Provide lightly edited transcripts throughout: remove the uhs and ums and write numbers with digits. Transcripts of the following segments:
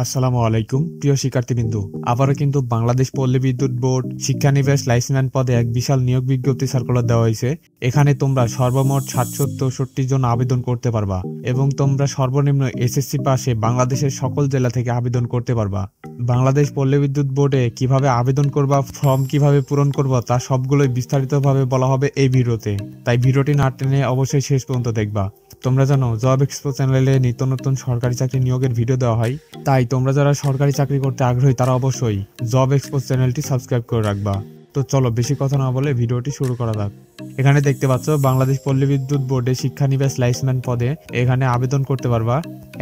আসসালামু আলাইকুম প্রিয় শিক্ষার্থীবৃন্দ, আবারও কিন্তু বাংলাদেশ পল্লী বিদ্যুৎ বোর্ড শিক্ষানিবাস লাইসম্যান পদে এক বিশাল নিয়োগ বিজ্ঞপ্তি সার্কুলার দেওয়া হয়েছে। এখানে তোমরা সর্বমোট 763 জন আবেদন করতে পারবা এবং তোমরা সর্বনিম্ন এসএসসি পাশে বাংলাদেশের সকল জেলা থেকে আবেদন করতে পারবা। বাংলাদেশ পল্লী বিদ্যুৎ বোর্ডে কিভাবে আবেদন করবা, ফর্ম কিভাবে পূরণ করবা, তা সবগুলোই বিস্তারিতভাবে বলা হবে এই ভিডিওতে। তাই ভিডিওটি না টেনে অবশ্যই শেষ পর্যন্ত দেখবা। তোমরা জানো জব এক্সপো চ্যানেলে নিত্য নতুন সরকারি চাকরি নিয়োগের ভিডিও দেওয়া হয়, তাই তোমরা যারা সরকারি চাকরি করতে আগ্রহী তারা অবশ্যই জব এক্সপো চ্যানেলটি সাবস্ক্রাইব করে রাখবা। তো চলো বেশি কথা না বলে ভিডিওটি শুরু করা যাক। এখানে দেখতে পাচ্ছ বাংলাদেশ পল্লী বিদ্যুৎ বোর্ডে শিক্ষানিবাস লাইসম্যান পদে এখানে আবেদন করতে পারবা।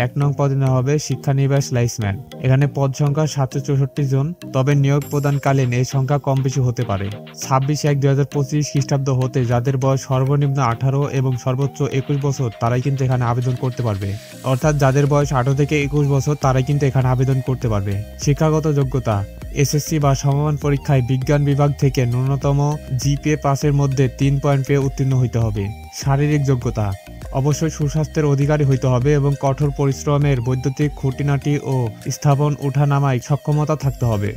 1 নং পদে নেওয়া হবে শিক্ষানিবাস লাইসম্যান। এখানে পদ সংখ্যা 764 জন, তবে নিয়োগ প্রদানকালীন এই সংখ্যা কম বেশি হতে পারে। 26/1/2025 খ্রিস্টাব্দ হতে যাদের বয়স সর্বনিম্ন 18 এবং সর্বোচ্চ 21 বছর তারাই কিন্তু এখানে আবেদন করতে পারবে। অর্থাৎ যাদের বয়স 18 থেকে 21 বছর তারাই কিন্তু এখানে আবেদন করতে পারবে। শিক্ষাগত যোগ্যতা: এসএসসি বা সমমান পরীক্ষায় বিজ্ঞান বিভাগ থেকে ন্যূনতম জিপিএ পাসের মধ্যে 3 পয়েন্ট পেয়ে উত্তীর্ণ হইতে হবে। শারীরিক যোগ্যতা: অবশ্যই সুস্বাস্থ্যের অধিকারী হইতে হবে এবং কঠোর পরিশ্রমের, বৈদ্যুতিক খুঁটিনাটি ও স্থাপন ওঠানামায় সক্ষমতা থাকতে হবে।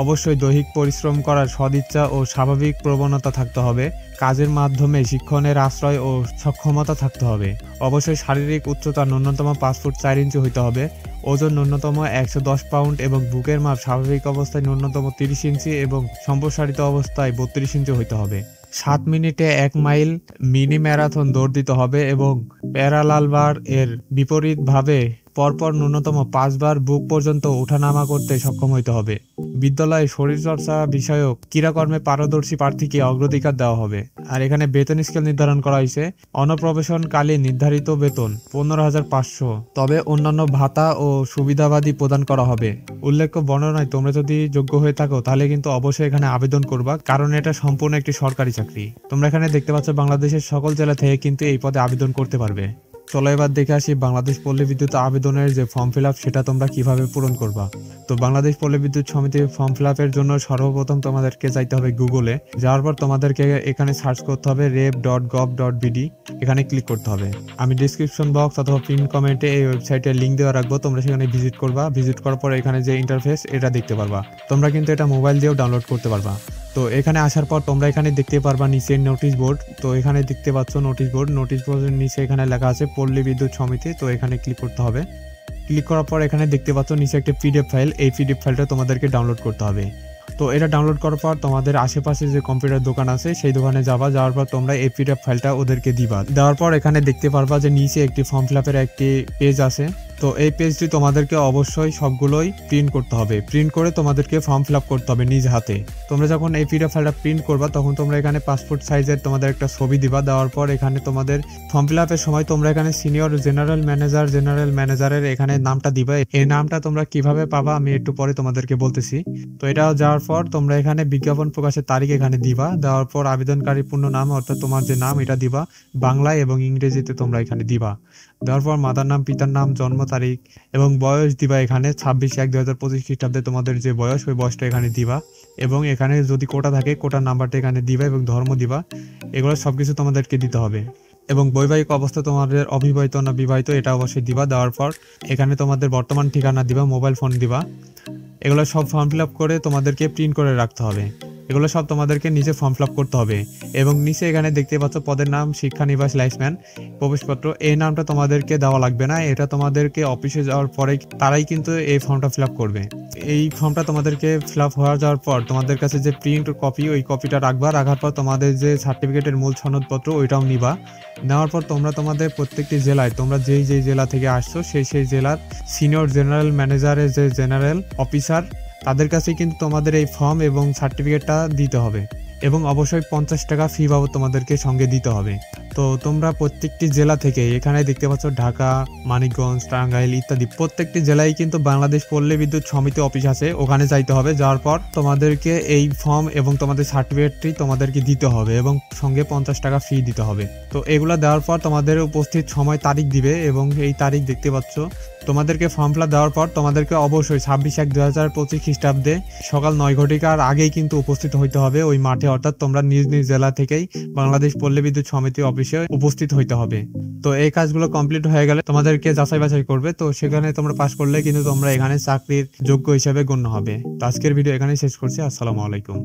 অবশ্যই দৈহিক পরিশ্রম করার সদিচ্ছা ও স্বাভাবিক প্রবণতা থাকতে হবে। কাজের মাধ্যমে শিক্ষণের আশ্রয় ও সক্ষমতা থাকতে হবে। অবশ্যই শারীরিক উচ্চতা ন্যূনতম 5 ফুট 4 ইঞ্চি হইতে হবে। ওজন ন্যূনতম 110 পাউন্ড এবং বুকের মাপ স্বাভাবিক অবস্থায় ন্যূনতম 30 ইঞ্চি এবং সম্প্রসারিত অবস্থায় 32 ইঞ্চি হইতে হবে। 7 মিনিটে 1 মাইল মিনি ম্যারাথন দৌড় দিতে হবে এবং প্যারালাল বার এর বিপরীতভাবে পরপর ন্যূনতম 5 বার বুক পর্যন্ত ওঠানামা করতে সক্ষম হইতে হবে। বিদ্যালয়ে শরীরচর্চা বিষয়ক ক্রীড়াকর্মে পারদর্শী প্রার্থীকে অগ্রাধিকার দেওয়া হবে। আর এখানে বেতন স্কেল নির্ধারণ করা হয়েছে। অনপ্রবেশনকালীন নির্ধারিত বেতন 15,500, তবে অন্যান্য ভাতা ও সুবিধাবাদী প্রদান করা হবে। উল্লেখ্য বর্ণনায় তোমরা যদি যোগ্য হয়ে থাকো তাহলে কিন্তু অবশ্যই এখানে আবেদন করবা, কারণ এটা সম্পূর্ণ একটি সরকারি চাকরি। তোমরা এখানে দেখতে পাচ্ছ বাংলাদেশের সকল জেলা থেকে কিন্তু এই পদে আবেদন করতে পারবে। চলো এবার দেখে আসি বাংলাদেশ পল্লী বিদ্যুৎ আবেদনের যে ফর্ম ফিল আপ সেটা তোমরা কিভাবে পূরণ করবা। তো বাংলাদেশ পল্লী বিদ্যুৎ সমিতির ফর্ম ফিল আপের জন্য সর্বপ্রথম তোমাদেরকে যাইতে হবে গুগলে। যাওয়ার পর তোমাদেরকে এখানে সার্চ করতে হবে rep.gov.bd, এখানে ক্লিক করতে হবে। আমি ডিসক্রিপশন বক্স অথবা পিন কমেন্টে এই ওয়েবসাইটের লিঙ্ক দেওয়া রাখবো, তোমরা সেখানে ভিজিট করবা। ভিজিট করার পর এখানে যে ইন্টারফেস এটা দেখতে পারবা। তোমরা কিন্তু এটা মোবাইল দিয়েও ডাউনলোড করতে পারবা। তো এখানে আসার পর তোমরা এখানে দেখতে পারবা নিচে নোটিশ বোর্ড। তো এখানে দেখতে পাচ্ছ নোটিশ বোর্ডের নিচে এখানে লেখা আছে পল্লী বিদ্যুৎ সমিতি। তো এখানে ক্লিক করতে হবে। ক্লিক করার পর এখানে দেখতে পাচ্ছ নিচে একটা পিডিএফ ফাইল, এই পিডিএফ ফাইলটা তোমাদেরকে ডাউনলোড করতে হবে। তো এটা ডাউনলোড করার পর তোমাদের আশেপাশে যে কম্পিউটার দোকান আছে সেই দোকানে যাওয়ার পর তোমরা এই পিডিএফ ফাইলটা ওদেরকে দিবা। দেওয়ার পর এখানে দেখতে পারবা যে নিচে একটি ফর্ম ফিল আপের একটি পেজ আছে। তো এই পেজটি তোমাদেরকে অবশ্যই সবগুলোই প্রিন্ট করতে হবে। প্রিন্ট করে তোমাদেরকে ফর্ম ফিল আপ করতে হবে নিজ হাতে। তোমরা যখন এই পিডিএফ ফাইলটা প্রিন্ট করবা তখন তোমরা এখানে পাসপোর্ট সাইজের তোমাদের একটা ছবি দিবা। দেওয়ার পর এখানে তোমাদের ফর্ম ফিল আপের সময় তোমরা এখানে সিনিয়র জেনারেল ম্যানেজারের এখানে নামটা দিবা। এই নামটা তোমরা কিভাবে পাবা আমি একটু পরে তোমাদেরকে বলতেছি। তো এটা যাওয়ার পর তোমরা এখানে বিজ্ঞাপন প্রকাশের তারিখ এখানে দিবা। দেওয়ার পর আবেদনকারী পূর্ণ নাম অর্থাৎ তোমার যে নাম এটা দিবা, বাংলায় এবং ইংরেজিতে তোমরা এখানে দিবা। দেওয়ার পর মাতার নাম, পিতার নাম, জন্ম তারিখ এবং বয়স দিবা। এখানে 26/1/2025 খ্রিস্টাব্দে তোমাদের যে বয়স ওই বয়সটা এখানে দিবা এবং এখানে যদি কোটা থাকে কোটার নাম্বারটা এখানে দিবা এবং ধর্ম দিবা। এগুলো সবকিছু তোমাদেরকে দিতে হবে। এবং বৈবাহিক অবস্থা তোমাদের অবিবাহিত না বিবাহিত এটা অবশ্যই দিবা। দেওয়ার পর এখানে তোমাদের বর্তমান ঠিকানা দিবা, মোবাইল ফোন দিবা। এগুলো সব ফর্ম ফিল আপ করে তোমাদেরকে প্রিন্ট করে রাখতে হবে। এগুলো সব তোমাদেরকে নিচে ফর্ম ফিল আপ করতে হবে এবং নিচে এখানে দেখতে পাচ্ছ পদের নাম শিক্ষানিবাস লাইসম্যান, প্রবেশপত্র। এই নামটা তোমাদেরকে দেওয়া লাগবে না, এটা তোমাদেরকে অফিসে যাওয়ার পরে তারাই কিন্তু এই ফর্মটা ফিল আপ করবে। এই ফর্মটা তোমাদেরকে ফিল আপ হয়ে যাওয়ার পর তোমাদের কাছে যে প্রিন্ট কপি ওই কপিটা রাখার পর তোমাদের যে সার্টিফিকেটের মূল সনদপত্র ওইটাও নিবা। নেওয়ার পর তোমরা তোমাদের প্রত্যেকটি জেলায় তোমরা যেই জেলা থেকে আসছো সেই জেলার সিনিয়র জেনারেল ম্যানেজারের যে জেনারেল অফিসার তাদের কাছে কিন্তু তোমাদের এই ফর্ম এবং সার্টিফিকেটটা দিতে হবে এবং অবশ্যই 50 টাকা ফি বাবদ তোমাদেরকে সঙ্গে দিতে হবে। তো তোমরা প্রত্যেকটি জেলা থেকে এখানে দেখতে পাচ্ছ ঢাকা, মানিকগঞ্জ, টাঙ্গাইল ইত্যাদি প্রত্যেকটি জেলায় কিন্তু বাংলাদেশ পল্লী বিদ্যুৎ সমিতি অফিস আছে, ওখানে যাইতে হবে। যাওয়ার পর তোমাদেরকে এই ফর্ম এবং তোমাদের সার্টিফিকেটটি তোমাদেরকে দিতে হবে এবং সঙ্গে 50 টাকা ফি দিতে হবে। তো এগুলো দেওয়ার পর তোমাদের উপস্থিত সময় তারিখ দিবে এবং এই তারিখ দেখতে পাচ্ছ তোমাদেরকে ফর্ম ফিল আপ দেওয়ার পর তোমাদেরকে অবশ্যই 26/1/2025 খ্রিস্টাব্দে সকাল 9 ঘটিকার আগেই কিন্তু উপস্থিত হইতে হবে ওই মাঠে, অর্থাৎ তোমরা নিজ নিজ জেলা থেকেই বাংলাদেশ পল্লী বিদ্যুৎ সমিতি অফিসে উপস্থিত হইতে হবে। তো এই কাজগুলো কমপ্লিট হয়ে গেলে তোমাদেরকে যাচাই বাছাই করবে, তো সেখানে তোমরা পাস করলে কিন্তু তোমরা এখানে চাকরির যোগ্য হিসেবে গণ্য হবে। তো আজকের ভিডিও এখানেই শেষ করছি। আসসালামু আলাইকুম।